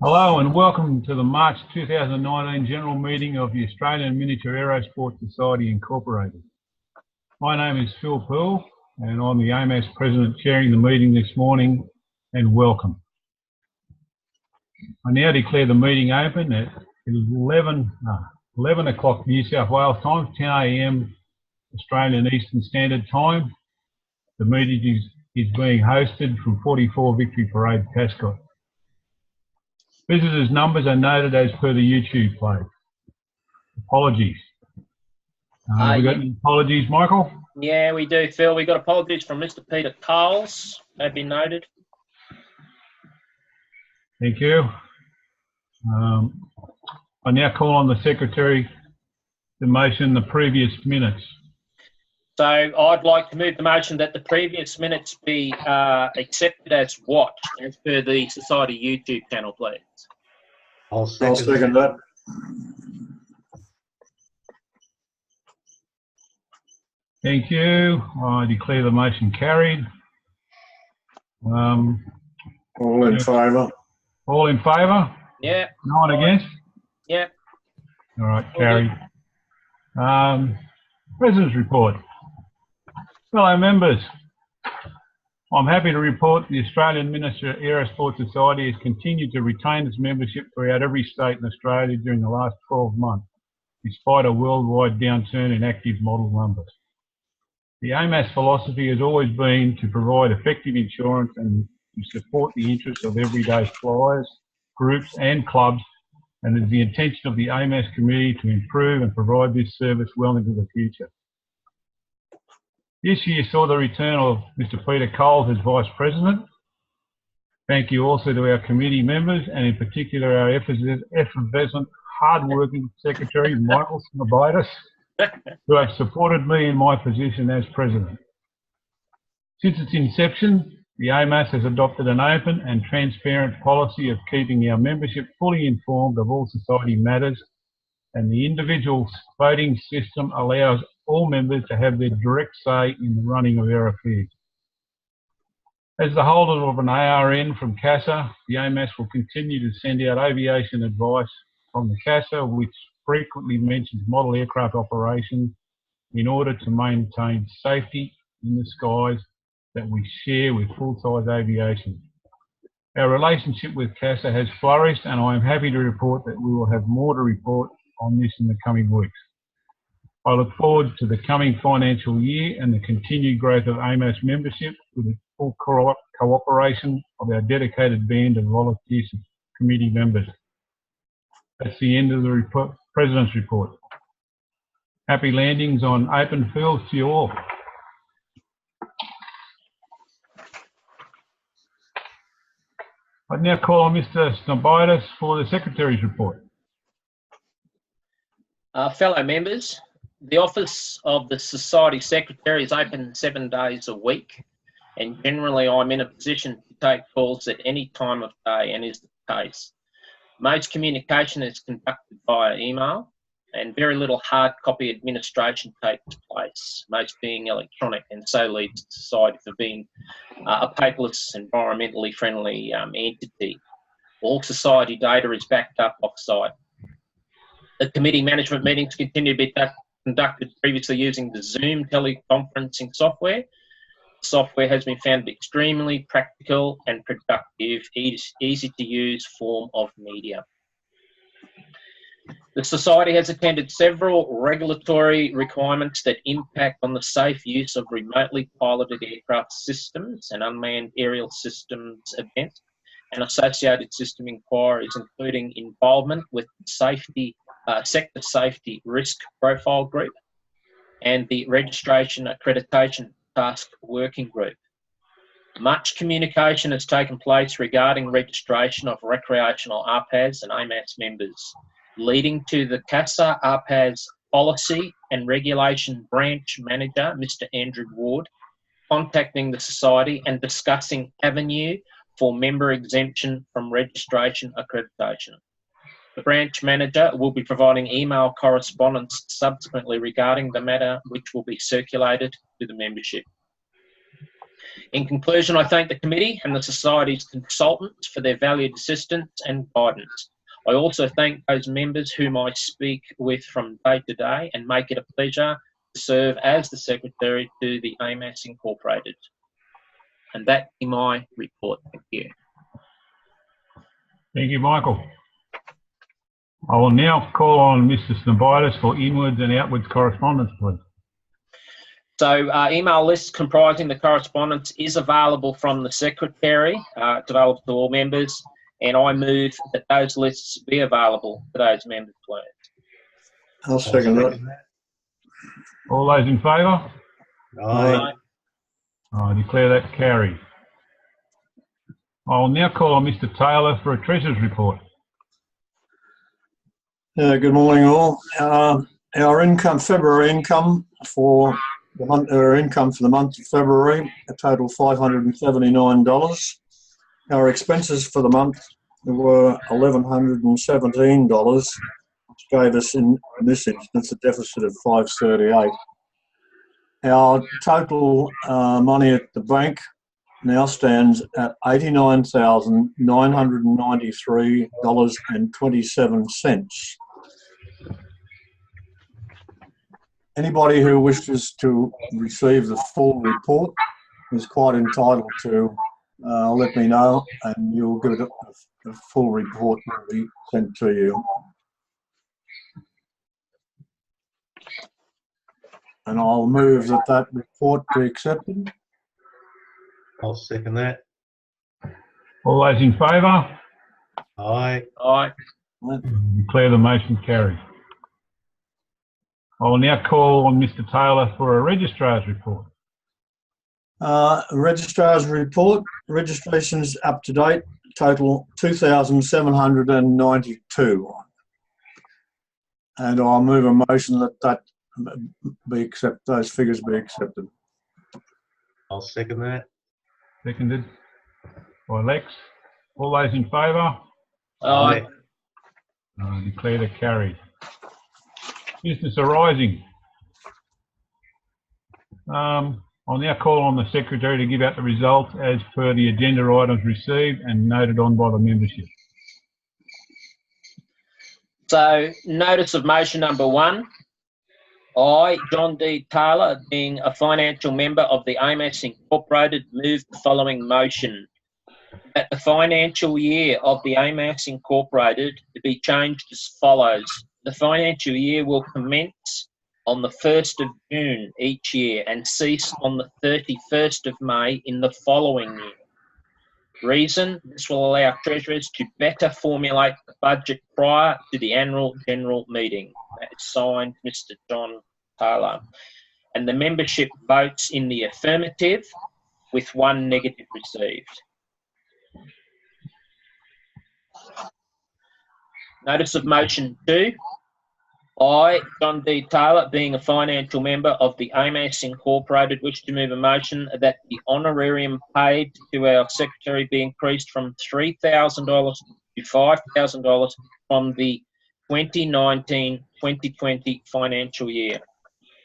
Hello and welcome to the March 2019 General Meeting of the Australian Miniature Aerosport Society Incorporated. My name is Phil Pearl and I'm the AMAS President chairing the meeting this morning, and welcome. I now declare the meeting open at 11 o'clock New South Wales time, 10 a.m. Australian Eastern Standard Time. The meeting is being hosted from 44 Victory Parade, Cascot. Visitors' numbers are noted as per the YouTube page. Apologies. Have we got any apologies, Michael? Yeah, we do, Phil. We got apologies from Mr. Peter Coles. They've been noted. Thank you. I now call on the Secretary to motion the previous minutes. So I'd like to move the motion that the previous minutes be accepted as watched as per the Society YouTube channel, please. I'll second that. Thank you. I declare the motion carried. All in favour? All in favour? Yeah. No one against? Yeah. All right, carried. President's report. Fellow members, I'm happy to report the Australian Miniature Aerosport Society has continued to retain its membership throughout every state in Australia during the last 12 months, despite a worldwide downturn in active model numbers. The AMAS philosophy has always been to provide effective insurance and to support the interests of everyday flyers, groups and clubs, and it is the intention of the AMAS committee to improve and provide this service well into the future. This year saw the return of Mr. Peter Coles as Vice President. Thank you also to our committee members and in particular our effervescent, hard-working Secretary, Michael Snobitis, who have supported me in my position as President. Since its inception, the AMAS has adopted an open and transparent policy of keeping our membership fully informed of all society matters, and the individual voting system allows all members to have their direct say in the running of our affairs. As the holder of an ARN from CASA, the AMAS will continue to send out aviation advice from the CASA, which frequently mentions model aircraft operations in order to maintain safety in the skies that we share with full-size aviation. Our relationship with CASA has flourished, and I am happy to report that we will have more to report on this in the coming weeks. I look forward to the coming financial year and the continued growth of AMAS membership with the full cooperation of our dedicated band of volunteer committee members. That's the end of the President's report. Happy landings on open fields to you all. I now call on Mr. Snobitis for the Secretary's report. Fellow members, the Office of the Society Secretary is open 7 days a week, and generally I'm in a position to take calls at any time of day, and is the case. Most communication is conducted via email, and very little hard copy administration takes place, most being electronic, and so leads the Society for being a paperless, environmentally friendly entity. All Society data is backed up off-site. The committee management meetings continue to be conducted previously using the Zoom teleconferencing software. The software has been found extremely practical and productive, easy to use form of media. The Society has attended several regulatory requirements that impact on the safe use of remotely piloted aircraft systems and unmanned aerial systems events and associated system inquiries, including involvement with safety, sector safety risk profile group and the registration accreditation task working group. Much communication has taken place regarding registration of recreational RPAS and AMAS members, leading to the CASA RPAS policy and regulation branch manager, Mr. Andrew Ward, contacting the Society and discussing avenue for member exemption from registration accreditation. The branch manager will be providing email correspondence subsequently regarding the matter, which will be circulated to the membership. In conclusion, I thank the committee and the Society's consultants for their valued assistance and guidance. I also thank those members whom I speak with from day to day and make it a pleasure to serve as the Secretary to the AMAS Incorporated. And that is my report. Thank you. Thank you, Michael. I will now call on Mr. Snobitis for inwards and outwards correspondence, please. So email lists comprising the correspondence is available from the Secretary, developed to all members, and I move that those lists be available to those members, please. I'll second that. All those in favour? Aye. I declare that carried. I will now call on Mr. Taylor for a Treasurer's report. Good morning, all. Our income, February income for the month, income for the month of February, a total $579. Our expenses for the month were $1,117, which gave us, in this instance, a deficit of $538. Our total money at the bank now stands at $89,993.27. Anybody who wishes to receive the full report is quite entitled to let me know, and you'll get a full report will be sent to you. And I'll move that that report be accepted. I'll second that. All those in favour? Aye. Aye. Declare the motion carried. I will now call on Mr. Taylor for a Registrar's report. Registrar's report, registrations up to date, total 2,792. And I'll move a motion that those figures be accepted. I'll second that. Seconded by Lex. All those in favour? Aye. I declare that carried. Business arising. I'll now call on the Secretary to give out the results as per the agenda items received and noted on by the membership. So, notice of motion number 1. I, John D. Taylor, being a financial member of the AMAS Incorporated, move the following motion. That the financial year of the AMAS Incorporated to be changed as follows. The financial year will commence on the 1st of June each year and cease on the 31st of May in the following year. Reason, this will allow treasurers to better formulate the budget prior to the annual general meeting. That is signed Mr. John Taylor. And the membership votes in the affirmative with 1 negative received. Notice of motion 2. I, John D. Taylor, being a financial member of the AMAS Incorporated, wish to move a motion that the honorarium paid to our Secretary be increased from $3,000 to $5,000 from the 2019-2020 financial year.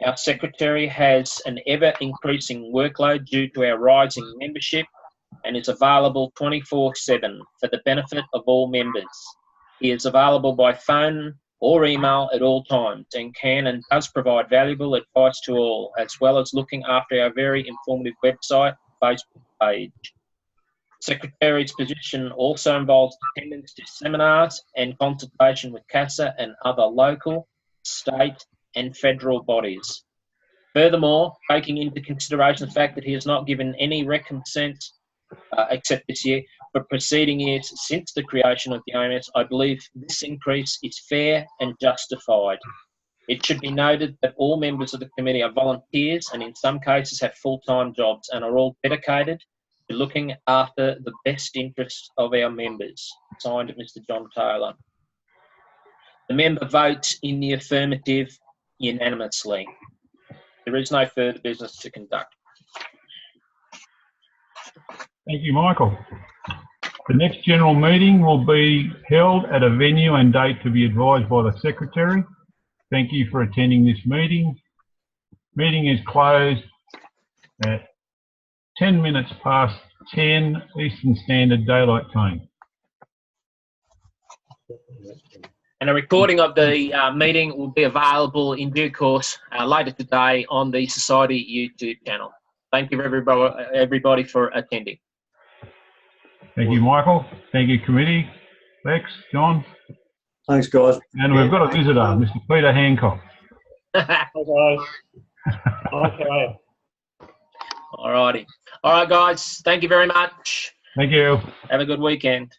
Our Secretary has an ever-increasing workload due to our rising membership and is available 24/7 for the benefit of all members. He is available by phone or email at all times and can and does provide valuable advice to all, as well as looking after our very informative website, Facebook page. Secretary's position also involves attendance to seminars and consultation with CASA and other local, state and federal bodies. Furthermore, taking into consideration the fact that he has not given any recompense except this year, for preceding years since the creation of the AMAS, I believe this increase is fair and justified. It should be noted that all members of the committee are volunteers and in some cases have full-time jobs and are all dedicated to looking after the best interests of our members. Signed, Mr. John Taylor. The member votes in the affirmative unanimously. There is no further business to conduct. Thank you, Michael. The next general meeting will be held at a venue and date to be advised by the Secretary. Thank you for attending this meeting. Meeting is closed at 10 minutes past 10 Eastern Standard Daylight Time. And a recording of the meeting will be available in due course later today on the Society YouTube channel. Thank you everybody for attending. Thank you, Michael. Thank you, committee. Lex, John. Thanks, guys. And we've got a visitor, Mr. Peter Hancock. Hi guys. Okay. All righty. All right, guys. Thank you very much. Thank you. Have a good weekend.